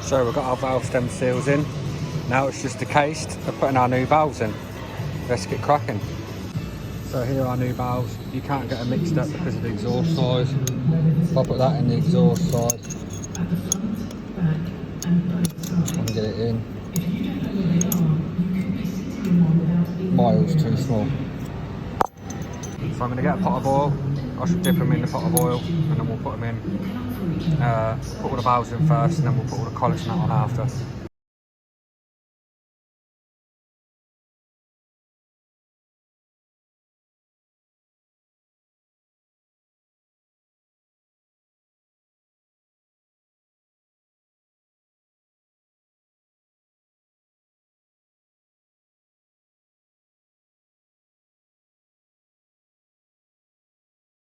So we've got our valve stem seals in. Now it's just a case of putting our new valves in. Let's get cracking. So here are our new valves. You can't get them mixed up because of the exhaust size. If I put that in the exhaust side, and get it in. Miles too small. So I'm going to get a pot of oil. I should dip them in the pot of oil and then we'll put them in. Put all the valves in first and then we'll put all the collets and that on after.